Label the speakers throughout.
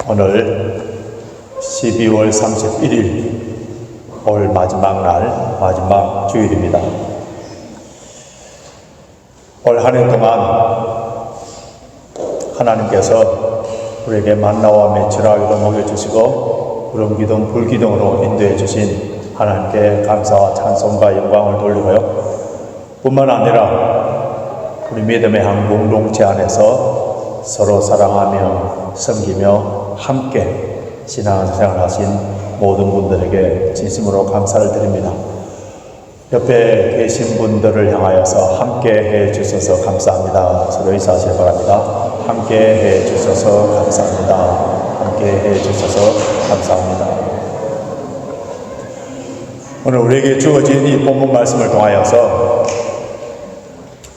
Speaker 1: 오늘 12월 31일 올 마지막 날, 마지막 주일입니다. 올 한 해 동안 하나님께서 우리에게 만나와 메추라기로 먹여주시고 구름기둥, 불기둥으로 인도해 주신 하나님께 감사와 찬송과 영광을 돌리고요. 뿐만 아니라 우리 믿음의 한 공동체 안에서 서로 사랑하며 섬기며 함께 신앙생활 하신 모든 분들에게 진심으로 감사를 드립니다. 옆에 계신 분들을 향하여서 함께 해 주셔서 감사합니다. 서로 인사하시기 바랍니다. 함께 해 주셔서 감사합니다. 함께 해 주셔서 감사합니다. 오늘 우리에게 주어진 이 본문 말씀을 통하여서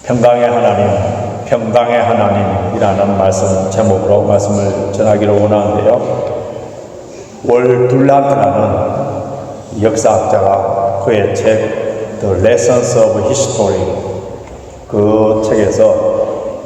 Speaker 1: 평강의 하나님, 평강의 하나님이라는 말씀 제목으로 말씀을 전하기를 원하는데요. 월둘란트라는 역사학자가 그의 책 The Lessons of History, 그 책에서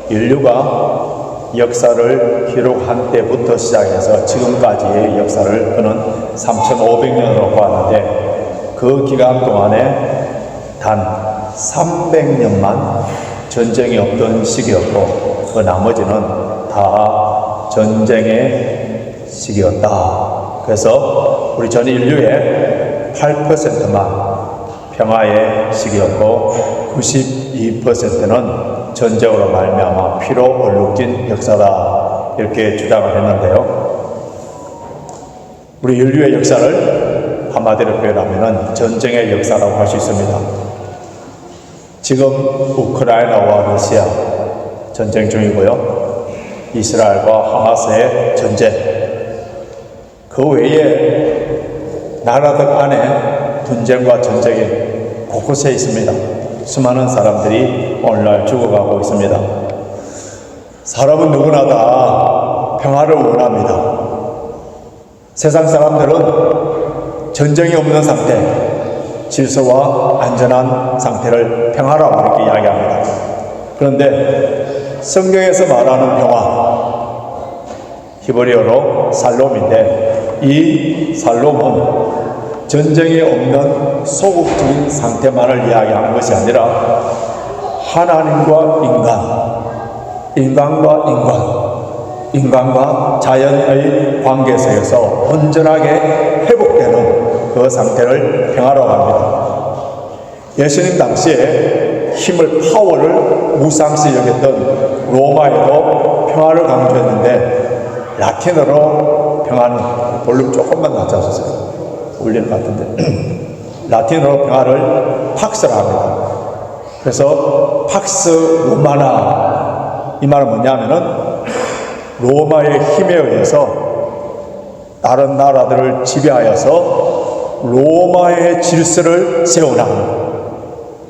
Speaker 1: 인류가 역사를 기록한 때부터 시작해서 지금까지의 역사를 그는 3,500년으로 보았는데 그 기간 동안에 단 300년만 전쟁이 없던 시기였고 그 나머지는 다 전쟁의 시기였다. 그래서 우리 전 인류의 8%만 평화의 시기였고 92%는 전쟁으로 말미암아 피로 얼룩진 역사다, 이렇게 주장을 했는데요. 우리 인류의 역사를 한마디로 표현하면 전쟁의 역사라고 할 수 있습니다. 지금 우크라이나와 러시아 전쟁 중이고요. 이스라엘과 하마스의 전쟁, 그 외에 나라들 안에 분쟁과 전쟁이 곳곳에 있습니다. 수많은 사람들이 오늘날 죽어가고 있습니다. 사람은 누구나 다 평화를 원합니다. 세상 사람들은 전쟁이 없는 상태, 질서와 안전한 상태를 평화라고 이렇게 이야기합니다. 그런데 성경에서 말하는 평화, 히브리어로 살롬인데 이 살롬은 전쟁이 없는 소극적인 상태만을 이야기하는 것이 아니라 하나님과 인간과 인간과 자연의 관계 속에서 온전하게 회복되는 그 상태를 평화라고 합니다. 예수님 당시에 힘을, 파워를 무상시 여겼던 로마에도 평화를 강조했는데 라틴어로 평화는, 볼륨 조금만 낮춰주세요. 울리는 것 같은데 라틴어로 평화를 팍스라 합니다. 그래서 팍스 로마나, 이 말은 뭐냐면은 로마의 힘에 의해서 다른 나라들을 지배하여서 로마의 질서를 세워나가는 거예요.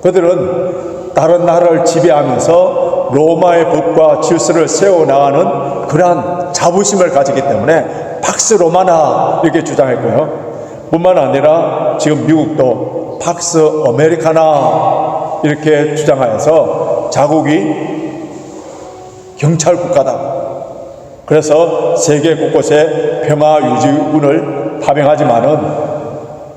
Speaker 1: 그들은 다른 나라를 지배하면서 로마의 법과 질서를 세워나가는 그러한 자부심을 가지기 때문에 팍스 로마나 이렇게 주장했고요. 뿐만 아니라 지금 미국도 팍스 아메리카나 이렇게 주장하여서 자국이 경찰 국가다. 그래서 세계 곳곳에 평화유지군을 파병하지만은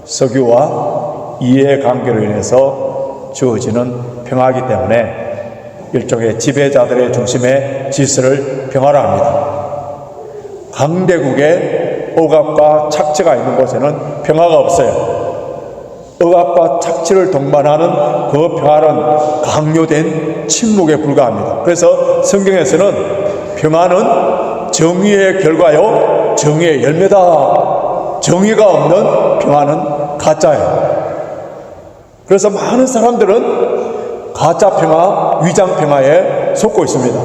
Speaker 1: 석유와 이해관계로 인해서 주어지는 평화이기 때문에 일종의 지배자들의 중심에 질서를 평화라 합니다. 강대국의 억압과 착취가 있는 곳에는 평화가 없어요. 억압과 착취를 동반하는 그 평화는 강요된 침묵에 불과합니다. 그래서 성경에서는 평화는 정의의 결과요, 정의의 열매다. 정의가 없는 평화는 가짜예요. 그래서 많은 사람들은 가짜 평화, 위장 평화에 속고 있습니다.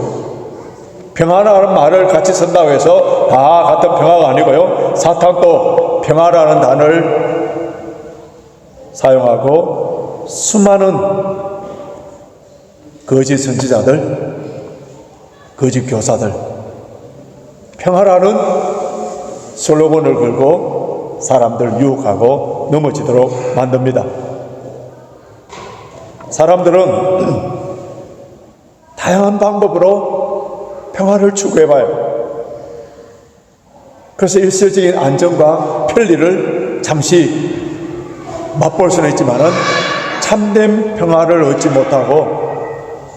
Speaker 1: 평화라는 말을 같이 쓴다고 해서 다 같은 평화가 아니고요. 사탄도 평화라는 단어를 사용하고 수많은 거짓 선지자들, 거짓 교사들, 평화라는 슬로건을 걸고 사람들 유혹하고 넘어지도록 만듭니다. 사람들은 다양한 방법으로 평화를 추구해봐요. 그래서 일시적인 안정과 편리를 잠시 맛볼 수는 있지만은 참된 평화를 얻지 못하고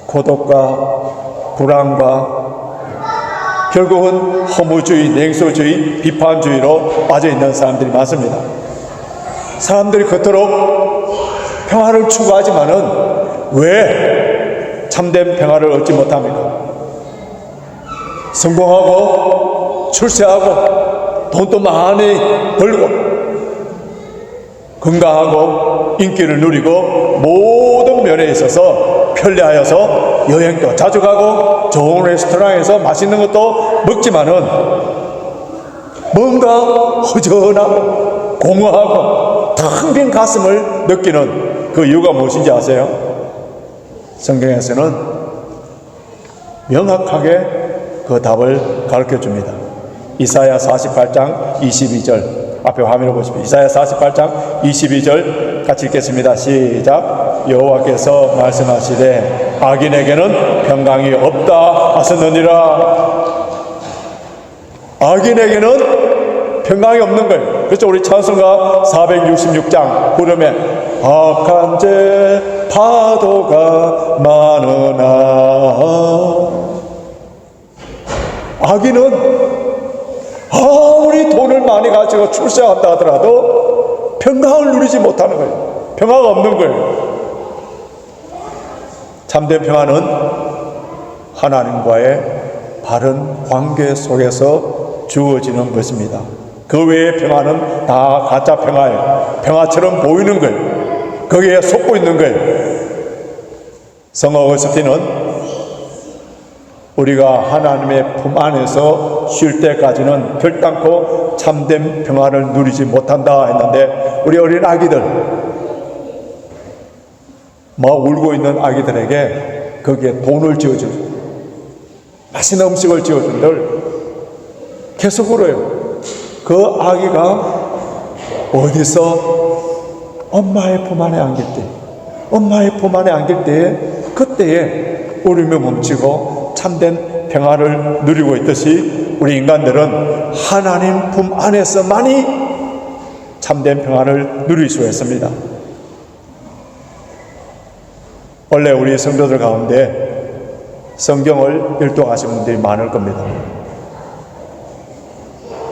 Speaker 1: 고독과 불안과 결국은 허무주의, 냉소주의, 비판주의로 빠져있는 사람들이 많습니다. 사람들이 그토록 평화를 추구하지만은 왜 참된 평화를 얻지 못합니까? 성공하고 출세하고 돈도 많이 벌고 건강하고 인기를 누리고 모든 면에 있어서 편리하여서 여행도 자주 가고 좋은 레스토랑에서 맛있는 것도 먹지만은 뭔가 허전하고 공허하고 텅 빈 가슴을 느끼는 그 이유가 무엇인지 아세요? 성경에서는 명확하게 그 답을 가르쳐 줍니다. 이사야 48장 22절 앞에 화면을 보십시오. 이사야 48장 22절 같이 읽겠습니다. 시작. 여호와께서 말씀하시되 악인에게는 평강이 없다 하셨느니라. 악인에게는 평강이 없는 거예요. 그렇죠. 우리 찬송가 466장 부르면 악한 죄 파도가 많으나 악인은 아무리 돈을 많이 가지고 출세한다 하더라도 평강을 누리지 못하는 거예요. 평화가 없는 거예요. 참된 평화는 하나님과의 바른 관계 속에서 주어지는 것입니다. 그 외의 평화는 다 가짜 평화예요. 평화처럼 보이는 거예요. 거기에 속고 있는 거예요. 성모 어거스틴은 우리가 하나님의 품 안에서 쉴 때까지는 결단코 참된 평화를 누리지 못한다 했는데, 우리 어린 아기들, 울고 있는 아기들에게 거기에 돈을 지어주고 맛있는 음식을 지어준들 계속 울어요. 그 아기가 어디서 엄마의 품 안에 안길 때, 엄마의 품 안에 안길 때에 그때에 울음이 멈추고 참된 평화를 누리고 있듯이 우리 인간들은 하나님 품 안에서만이 참된 평화를 누릴 수 있습니다. 원래 우리 성도들 가운데 성경을 일독하신 분들이 많을 겁니다.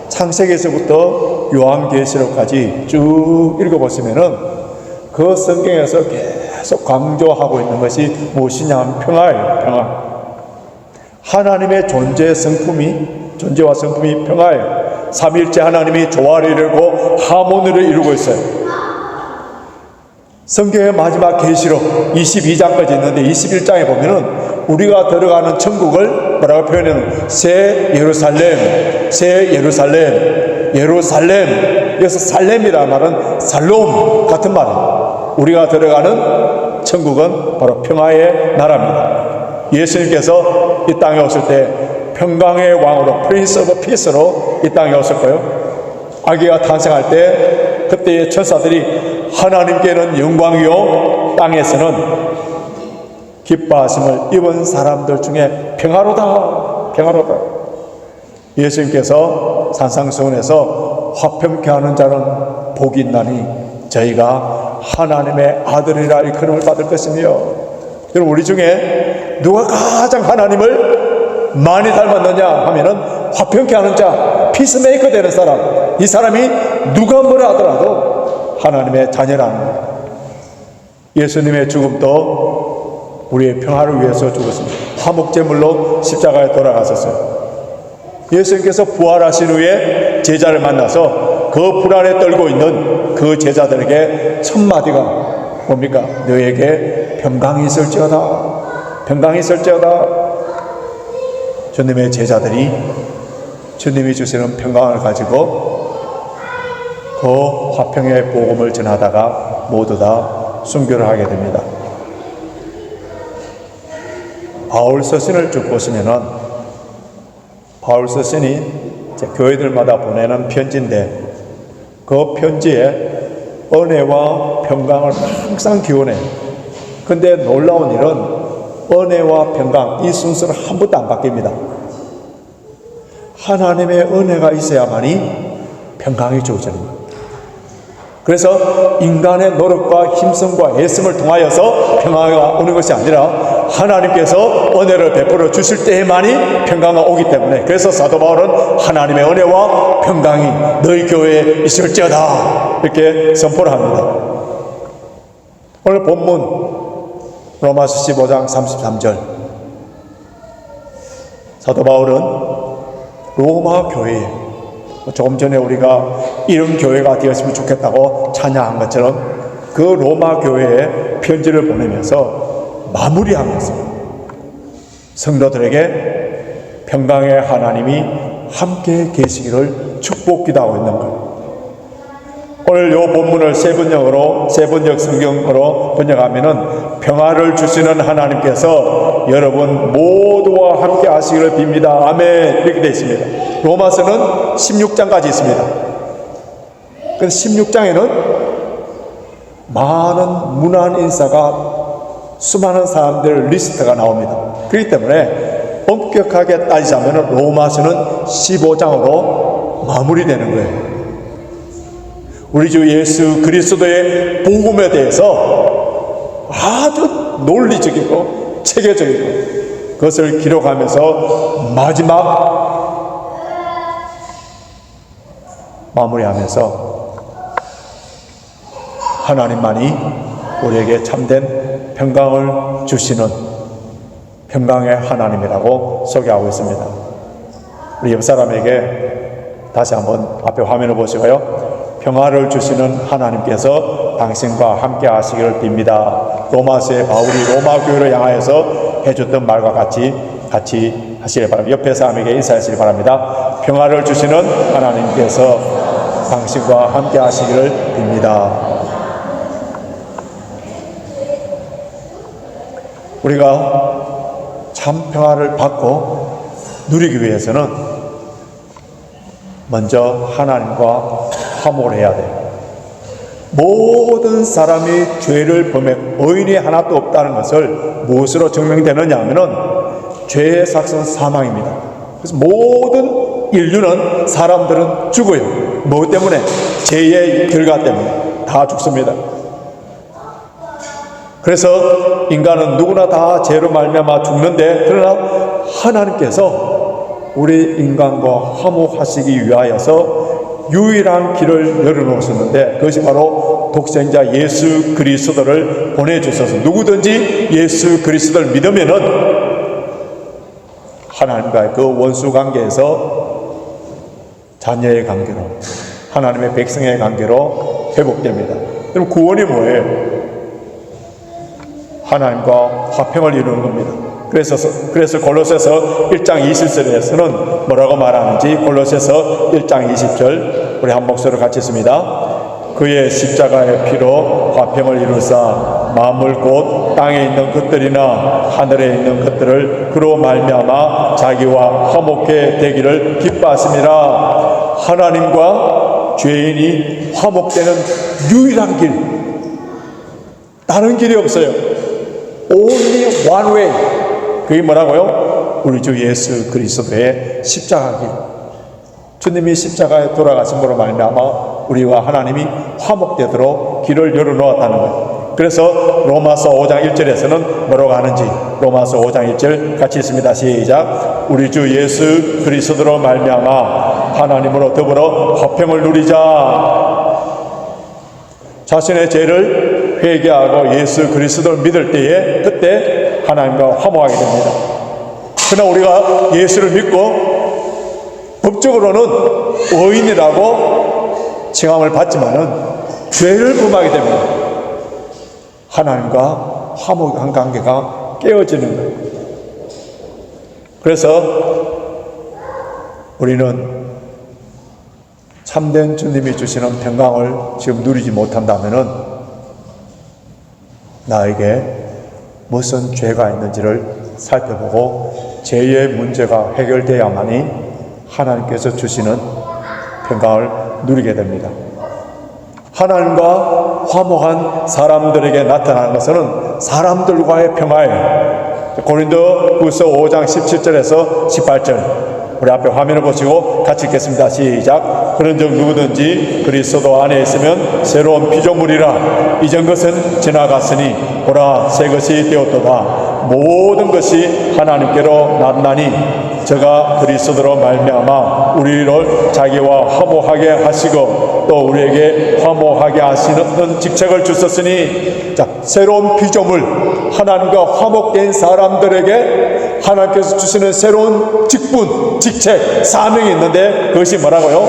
Speaker 1: 창세기에서부터 요한계시록까지 쭉 읽어보시면은 그 성경에서 계속 강조하고 있는 것이 무엇이냐 하면 평화예요. 평화. 하나님의 존재와 성품이 평화예요. 삼위일체 하나님이 조화를 이루고 하모니를 이루고 있어요. 성경의 마지막 계시록 22장까지 있는데 21장에 보면은 우리가 들어가는 천국을 뭐라고 표현해요? 새 예루살렘, 새 예루살렘, 예루살렘. 여기서 살렘이라는 말은 살롬 같은 말이에요. 우리가 들어가는 천국은 바로 평화의 나라입니다. 예수님께서 이 땅에 오실 때 평강의 왕으로 프린스 오브 피스로 이 땅에 오실 거예요. 아기가 탄생할 때 그때의 천사들이 하나님께는 영광이요 땅에서는 기뻐하심을 입은 사람들 중에 평화로다, 평화로다. 예수님께서 산상수훈에서 화평케 하는 자는 복이 있나니 저희가 하나님의 아들이라 일컬음을 받을 것이며. 여러분, 우리 중에 누가 가장 하나님을 많이 닮았느냐 하면은 화평케 하는 자, 피스메이커 되는 사람, 이 사람이 누가 뭐라 하더라도 하나님의 자녀라는 거예요. 예수님의 죽음도 우리의 평화를 위해서 죽었습니다. 화목제물로 십자가에 돌아가셨어요. 예수님께서 부활하신 후에 제자를 만나서 그 불안에 떨고 있는 그 제자들에게 첫 마디가 뭡니까? 너에게 평강이 있을지어다, 평강이 있을지어다. 주님의 제자들이 주님이 주시는 평강을 가지고 그 화평의 복음을 전하다가 모두 다 순교를 하게 됩니다. 바울 서신을 쭉 보시면은 바울 서신이 교회들마다 보내는 편지인데 그 편지에 은혜와 평강을 항상 기원해요. 근데 놀라운 일은 은혜와 평강 이 순서는 한 번도 안 바뀝니다. 하나님의 은혜가 있어야만이 평강이 주어지는 거예요. 그래서 인간의 노력과 힘성과 애씀을 통하여서 평강가 오는 것이 아니라 하나님께서 은혜를 베풀어 주실 때에만이 평강가 오기 때문에, 그래서 사도 바울은 하나님의 은혜와 평강이 너희 교회에 있을지어다 이렇게 선포를 합니다. 오늘 본문 로마서 15장 33절, 사도 바울은 로마 교회에, 조금 전에 우리가 이런 교회가 되었으면 좋겠다고 찬양한 것처럼 그 로마 교회에 편지를 보내면서 마무리하면서 성도들에게 평강의 하나님이 함께 계시기를 축복 기도하고 있는 거예요. 오늘 이 본문을 세번역 성경으로 번역하면은 평화를 주시는 하나님께서 여러분 모두와 함께 하시기를 빕니다. 아멘. 이렇게 되어 있습니다. 로마서는 16장까지 있습니다. 그래서 16장에는 많은 문안 인사가, 수많은 사람들 리스트가 나옵니다. 그렇기 때문에 엄격하게 따지자면 로마서는 15장으로 마무리되는 거예요. 우리 주 예수 그리스도의 복음에 대해서 아주 논리적이고 체계적이고 그것을 기록하면서 마지막 마무리하면서 하나님만이 우리에게 참된 평강을 주시는 평강의 하나님이라고 소개하고 있습니다. 우리 옆 사람에게 다시 한번 앞에 화면을 보시고요. 평화를 주시는 하나님께서 당신과 함께 하시기를 빕니다. 로마서의 바울이 로마 교회를 향하여서 해줬던 말과 같이 하시길 바랍니다. 옆에 사람에게 인사하시기 바랍니다. 평화를 주시는 하나님께서 당신과 함께 하시기를 빕니다. 우리가 참 평화를 받고 누리기 위해서는 먼저 하나님과 화목을 해야 돼요. 모든 사람이 죄를 범해 의인이 하나도 없다는 것을 무엇으로 증명되느냐 하면은 죄의 삭은 사망입니다. 그래서 모든 인류는, 사람들은 죽어요. 뭐 때문에? 죄의 결과 때문에 다 죽습니다. 그래서 인간은 누구나 다 죄로 말미암아 죽는데, 그러나 하나님께서 우리 인간과 화목하시기 위하여서 유일한 길을 열어놓으셨는데, 그것이 바로 독생자 예수 그리스도를 보내주셔서 누구든지 예수 그리스도를 믿으면은 하나님과의 그 원수 관계에서 자녀의 관계로, 하나님의 백성의 관계로 회복됩니다. 그럼 구원이 뭐예요? 하나님과 화평을 이루는 겁니다. 그래서 골로새서 1장 20절에서는 뭐라고 말하는지, 골로새서 1장 20절 우리 한 목소리로 같이 읽습니다. 그의 십자가의 피로 화평을 이루사 만물 곧 땅에 있는 것들이나 하늘에 있는 것들을 그로 말미암아 자기와 화목해 되기를 기뻐하심이라. 하나님과 죄인이 화목되는 유일한 길, 다른 길이 없어요. Only one way. 그게 뭐라고요? 우리 주 예수 그리스도의 십자가 길. 주님이 십자가에 돌아가심으로 말미암아 우리와 하나님이 화목되도록 길을 열어놓았다는 거예요. 그래서 로마서 5장 1절에서는 뭐라고 하는지, 로마서 5장 1절 같이 읽습니다. 시작. 우리 주 예수 그리스도로 말미암아 하나님으로 더불어 화평을 누리자. 자신의 죄를 회개하고 예수 그리스도를 믿을 때에 그때 하나님과 화목하게 됩니다. 그러나 우리가 예수를 믿고 법적으로는 의인이라고 칭함을 받지만은 죄를 범하게 되면 하나님과 화목한 관계가 깨어지는 거예요. 그래서 우리는 참된 주님이 주시는 평강을 지금 누리지 못한다면은 나에게 무슨 죄가 있는지를 살펴보고 죄의 문제가 해결돼야만이 하나님께서 주시는 평강을 누리게 됩니다. 하나님과 화목한 사람들에게 나타나는 것은 사람들과의 평화예요. 고린도후서 5장 17절에서 18절 우리 앞에 화면을 보시고 같이 읽겠습니다. 시작. 그런즉 누구든지 그리스도 안에 있으면 새로운 피조물이라. 이전 것은 지나갔으니 보라 새 것이 되었도다. 모든 것이 하나님께로 났나니 저가 그리스도로 말미암아 우리를 자기와 화목하게 하시고 또 우리에게 화목하게 하시는 직책을 주셨으니, 자, 새로운 피조물, 하나님과 화목된 사람들에게 하나님께서 주시는 새로운 직분, 직책, 사명이 있는데 그것이 뭐라고요?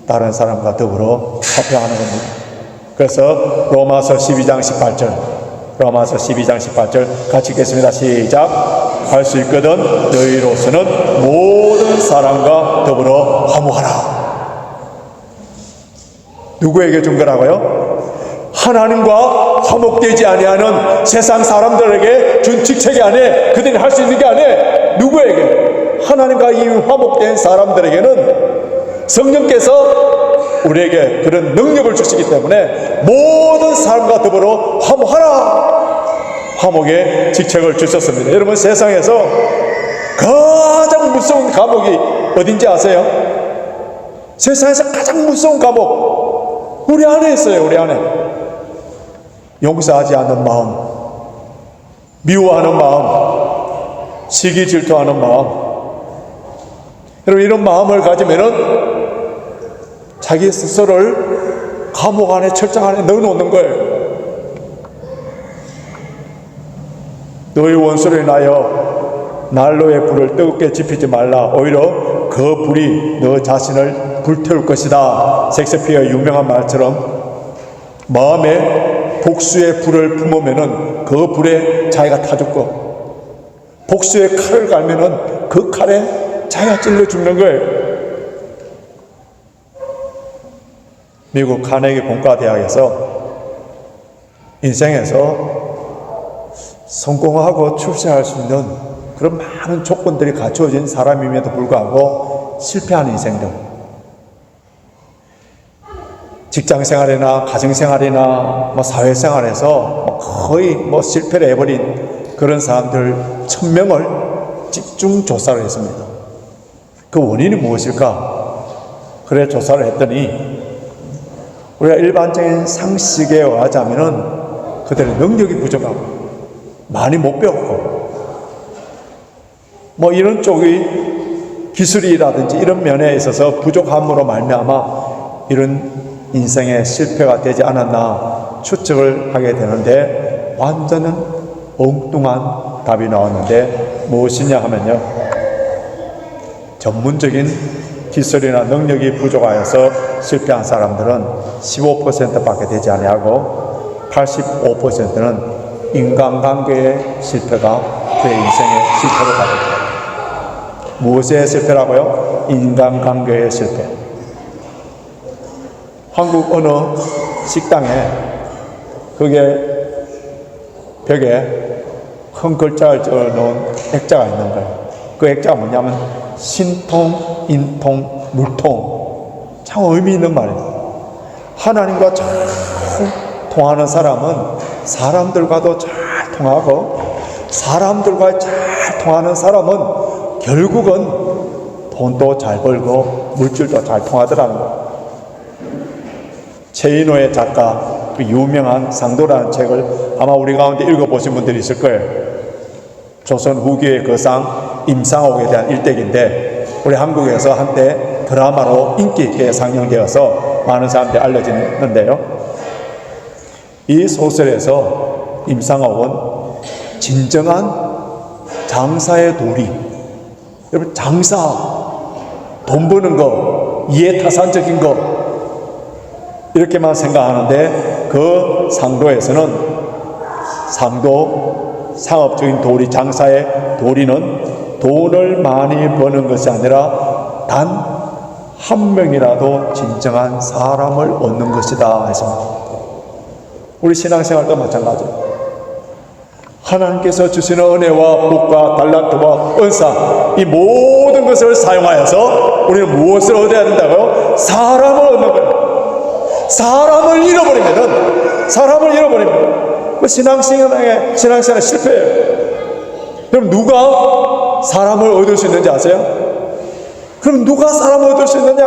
Speaker 1: 다른 사람과 더불어 화평하는 겁니다. 그래서 로마서 12장 18절, 로마서 12장 18절 같이 읽겠습니다. 시작. 할 수 있거든 너희로서는 모든 사람과 더불어 화목하라. 누구에게 준 거라고요? 하나님과 화목되지 아니하는 세상 사람들에게 준 직책이 아니에요. 그들이 할 수 있는 게 아니에요. 누구에게? 하나님과 이 화목된 사람들에게는 성령께서 우리에게 그런 능력을 주시기 때문에 모든 사람과 더불어 화목하라. 감옥의 직책을 주셨습니다. 여러분, 세상에서 가장 무서운 감옥이 어딘지 아세요? 세상에서 가장 무서운 감옥 우리 안에 있어요. 우리 안에 용서하지 않는 마음, 미워하는 마음, 시기 질투하는 마음. 여러분, 이런 마음을 가지면은 자기 스스로를 감옥 안에, 철장 안에 넣어놓는 거예요. 너희 원수를 인하여 난로의 불을 뜨겁게 지피지 말라. 오히려 그 불이 너 자신을 불태울 것이다. 섹스피어의 유명한 말처럼 마음에 복수의 불을 품으면은 그 불에 자기가 타 죽고, 복수의 칼을 갈면은 그 칼에 자기가 찔려 죽는 거예요. 미국 카네기 공과대학에서 인생에서 성공하고 출세할 수 있는 그런 많은 조건들이 갖춰진 사람임에도 불구하고 실패하는 인생들, 직장생활이나 가정생활이나 사회생활에서 거의 실패를 해버린 그런 사람들 1000명을 집중 조사를 했습니다. 그 원인이 무엇일까? 그래 조사를 했더니 우리가 일반적인 상식에 의하자면은 그들의 능력이 부족하고 많이 못 배웠고 이런 쪽의 기술이라든지 이런 면에 있어서 부족함으로 말미암아 이런 인생의 실패가 되지 않았나 추측을 하게 되는데, 완전한 엉뚱한 답이 나왔는데 무엇이냐 하면요, 전문적인 기술이나 능력이 부족하여서 실패한 사람들은 15%밖에 되지 아니하고 85%는 인간관계의 실패가 그의 인생의 실패로 가게 됩니다. 무엇의 실패라고요? 인간관계의 실패. 한국 어느 식당에 그게 벽에 큰 글자를 적어놓은 액자가 있는 거예요. 그 액자가 뭐냐면 신통, 인통, 물통. 참 의미 있는 말이에요. 하나님과 잘 통하는 사람은 사람들과도 잘 통하고, 사람들과 잘 통하는 사람은 결국은 돈도 잘 벌고 물질도 잘 통하더라는 거예요. 최인호의 작가, 그 유명한 상도라는 책을 아마 우리 가운데 읽어보신 분들이 있을 거예요. 조선 후기의 거상 임상옥에 대한 일대기인데 우리 한국에서 한때 드라마로 인기 있게 상영되어서 많은 사람들이 알려졌는데요, 이 소설에서 임상옥은 진정한 장사의 도리, 여러분, 장사, 돈 버는 거, 이해타산적인 거 이렇게만 생각하는데, 그 상도에서는 상도 상업적인 도리, 장사의 도리는 돈을 많이 버는 것이 아니라 단 한 명이라도 진정한 사람을 얻는 것이다 했습니다. 우리 신앙생활도 마찬가지예요. 하나님께서 주시는 은혜와 복과 달란트와 은사, 이 모든 것을 사용하여서 우리는 무엇을 얻어야 된다고요? 사람을 얻는 거예요. 사람을 잃어버리면 그 신앙생활의 실패예요. 그럼 누가 사람을 얻을 수 있는지 아세요? 그럼 누가 사람을 얻을 수 있느냐?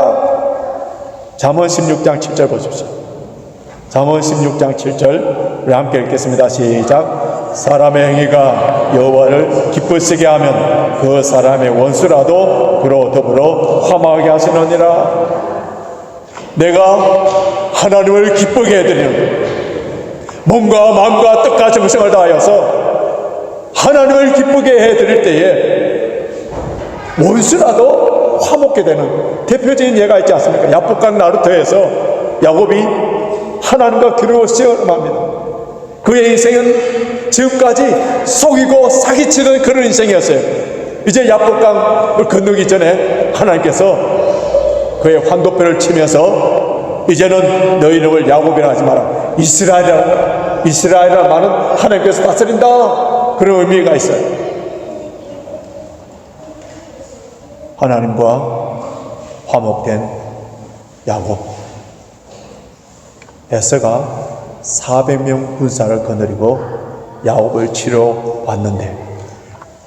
Speaker 1: 잠언 16장 7절 보십시오. 잠언 16장 7절 우리 함께 읽겠습니다. 시작. 사람의 행위가 여호와를 기쁘시게 하면 그 사람의 원수라도 그로 더불어 화목하게 하시느니라. 내가 하나님을 기쁘게 해드리는 몸과 마음과 뜻과 정성을 다하여서 하나님을 기쁘게 해드릴 때에 원수라도 화목게 되는 대표적인 예가 있지 않습니까? 야복강 나루터에서 야곱이 하나님과 겨루어 씨름합니다. 그의 인생은 지금까지 속이고 사기치는 그런 인생이었어요. 이제 야복강을 건너기 전에 하나님께서 그의 환도표를 치면서 이제는 너희 이름을 야곱이라 하지 마라, 이스라엘이라는 말은 하나님께서 다스린다, 그런 의미가 있어요. 하나님과 화목된 야곱. 에서가 400명 군사를 거느리고 야곱을 치러 왔는데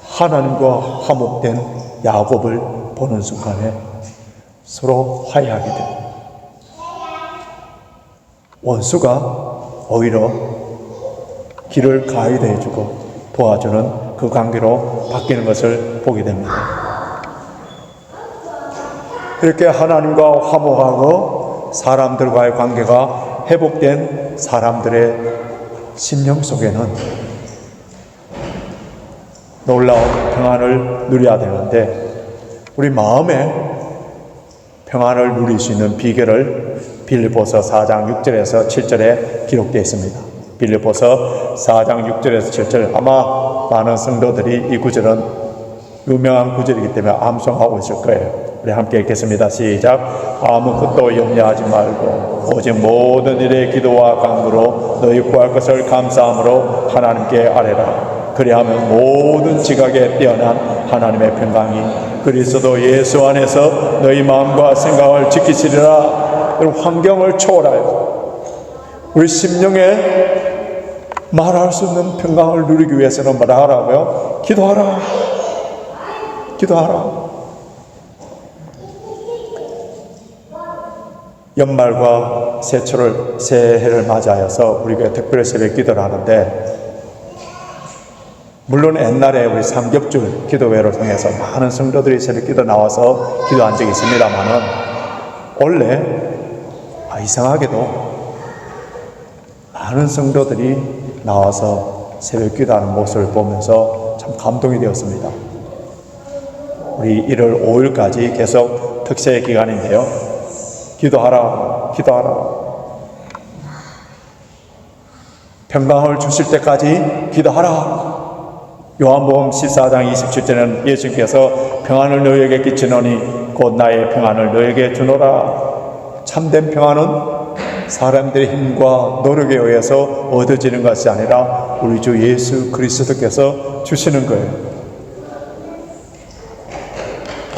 Speaker 1: 하나님과 화목된 야곱을 보는 순간에 서로 화해하게 됩니다. 원수가 오히려 길을 가이드 해주고 도와주는 그 관계로 바뀌는 것을 보게 됩니다. 이렇게 하나님과 화목하고 사람들과의 관계가 회복된 사람들의 심령 속에는 놀라운 평안을 누려야 되는데, 우리 마음에 평안을 누릴 수 있는 비결을 빌립보서 4장 6절에서 7절에 기록되어 있습니다. 빌립보서 4장 6절에서 7절, 아마 많은 성도들이 이 구절은 유명한 구절이기 때문에 암송하고 있을 거예요. 우리 함께 읽겠습니다. 시작. 아무것도 염려하지 말고 오직 모든 일에 기도와 간구로 너희 구할 것을 감사함으로 하나님께 아뢰라. 그리하면 모든 지각에 뛰어난 하나님의 평강이 그리스도 예수 안에서 너희 마음과 생각을 지키시리라. 환경을 초월하여 우리 심령에 말할 수 없는 평강을 누리기 위해서는 뭐라 하라고요? 기도하라. 기도하라. 연말과 새해를 맞이하여서 우리가 특별히 새벽 기도를 하는데, 물론 옛날에 우리 삼겹줄 기도회를 통해서 많은 성도들이 새벽 기도 나와서 기도한 적이 있습니다만은, 원래 이상하게도 많은 성도들이 나와서 새벽 기도하는 모습을 보면서 참 감동이 되었습니다. 우리 1월 5일까지 계속 특세 기간인데요. 기도하라, 기도하라. 평강을 주실 때까지 기도하라. 요한복음 14장 27절에는 예수님께서 평안을 너희에게 끼치노니 곧 나의 평안을 너희에게 주노라. 참된 평안은 사람들의 힘과 노력에 의해서 얻어지는 것이 아니라 우리 주 예수 그리스도께서 주시는 거예요.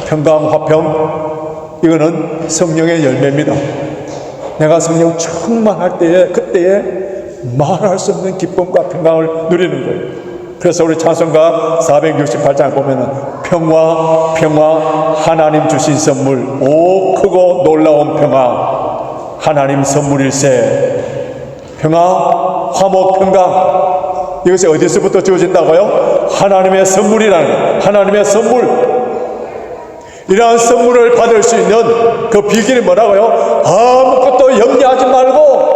Speaker 1: 평강, 화평, 이거는 성령의 열매입니다. 내가 성령 충만할 때에, 그때에 말할 수 없는 기쁨과 평강을 누리는 거예요. 그래서 우리 찬송가 468장 보면은 평화, 평화, 하나님 주신 선물, 오 크고 놀라운 평화, 하나님 선물일세. 평화, 화목, 평강, 이것이 어디서부터 주어진다고요? 하나님의 선물이라는 거예요. 하나님의 선물. 이러한 선물을 받을 수 있는 그 비결이 뭐라고요? 아무것도 염려하지 말고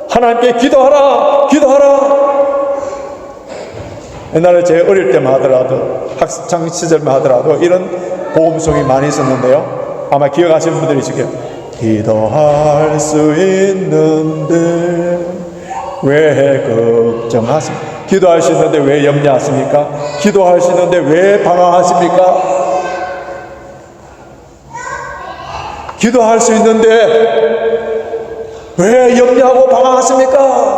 Speaker 1: 하나님께 기도하라, 기도하라. 옛날에 제 어릴 때만 하더라도, 학창 시절만 하더라도 이런 복음송이 많이 있었는데요. 아마 기억하시는 분들이 있을 거예요. 기도할 수 있는데 왜 걱정하십니까? 기도할 수 있는데 왜 염려하십니까? 기도할 수 있는데 왜 방황하십니까? 기도할 수 있는데 왜 염려하고 방황하십니까?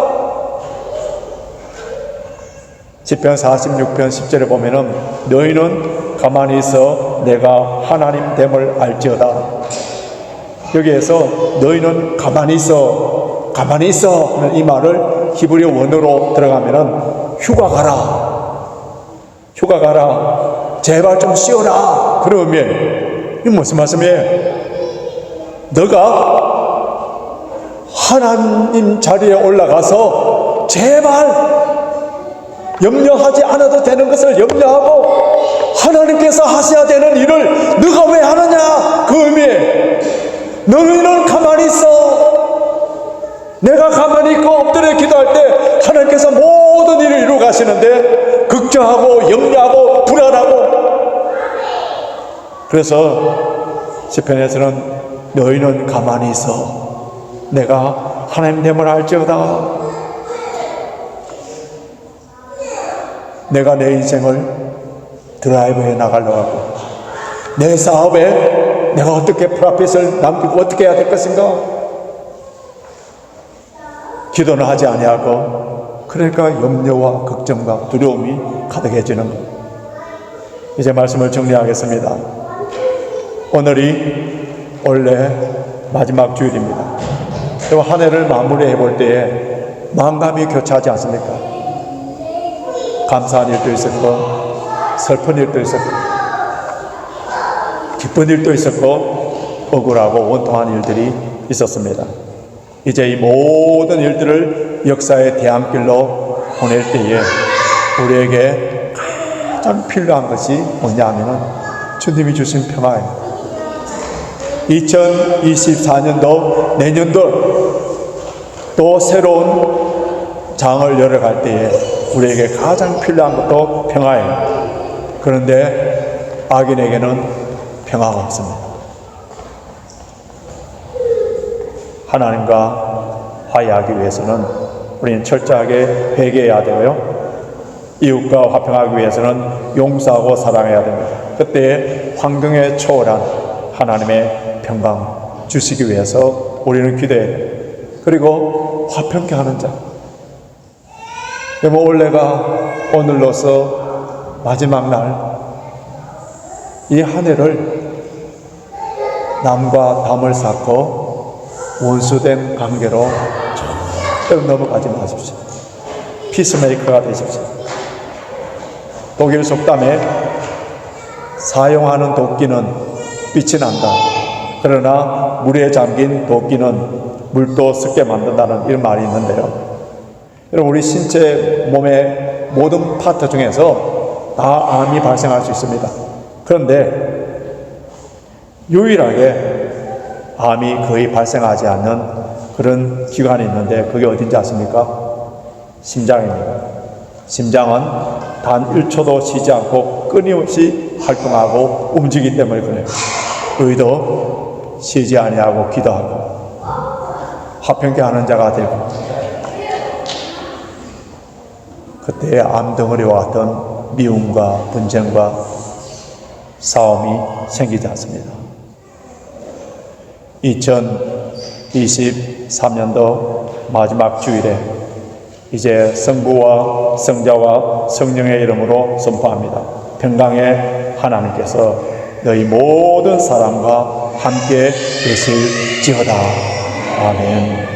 Speaker 1: 시편 46편 10절에 보면은 너희는 가만히 있어 내가 하나님 됨을 알지어다. 여기에서 너희는 가만히 있어, 가만히 있어, 이 말을 히브리 원어로 들어가면은 휴가 가라, 휴가 가라, 제발 좀 쉬어라. 그런 의미에 이 무슨 말씀이에요? 너가 하나님 자리에 올라가서 제발 염려하지 않아도 되는 것을 염려하고 하나님께서 하셔야 되는 일을 너가 왜 하느냐. 그 의미에 너희는 가만히 있어. 내가 가만히 있고 엎드려 기도할 때 하나님께서 모든 일을 이루어 가시는데 걱정하고 염려하고 불안하고. 그래서 시편에서는 너희는 가만히 있어. 내가 하나님 됨을 알지어다. 내가 내 인생을 드라이브해 나가려고 하고 내 사업에 내가 어떻게 프라핏을 남기고 어떻게 해야 될 것인가. 기도는 하지 아니하고 그러니까 염려와 걱정과 두려움이 가득해지는 것. 이제 말씀을 정리하겠습니다. 오늘이 원래 마지막 주일입니다. 그리고 한 해를 마무리해 볼 때에 마음감이 교차하지 않습니까? 감사한 일도 있었고 슬픈 일도 있었고 기쁜 일도 있었고 억울하고 원통한 일들이 있었습니다. 이제 이 모든 일들을 역사의 대안길로 보낼 때에 우리에게 가장 필요한 것이 뭐냐 하면은 주님이 주신 평화예요. 2024년도 내년도 또 새로운 장을 열어갈 때에 우리에게 가장 필요한 것도 평화예요. 그런데 악인에게는 평화가 없습니다. 하나님과 화해하기 위해서는 우리는 철저하게 회개해야 되고요. 이웃과 화평하기 위해서는 용서하고 사랑해야 됩니다. 그때 환경에 초월한 하나님의 평강 주시기 위해서 우리는 기도해야 돼요. 그리고 화평케 하는 자. 올해가 오늘로서 마지막 날 이 한 해를 남과 담을 쌓고 원수된 관계로 절대로 넘어가지 마십시오. 피스메이커가 되십시오. 독일 속담에 사용하는 도끼는 빛이 난다. 그러나 물에 잠긴 도끼는 물도 썩게 만든다는 이런 말이 있는데요. 여러분, 우리 신체 몸의 모든 파트 중에서 다 암이 발생할 수 있습니다. 그런데 유일하게 암이 거의 발생하지 않는 그런 기관이 있는데 그게 어딘지 아십니까? 심장입니다. 심장은 단 1초도 쉬지 않고 끊임없이 활동하고 움직이기 때문에 그래요. 의도 쉬지 아니하고 기도하고 화평케 하는 자가 되고 그때의 암덩어리와 같은 미움과 분쟁과 싸움이 생기지 않습니다. 2023년도 마지막 주일에 이제 성부와 성자와 성령의 이름으로 선포합니다. 평강의 하나님께서 너희 모든 사람과 함께 계실지어다. 아멘.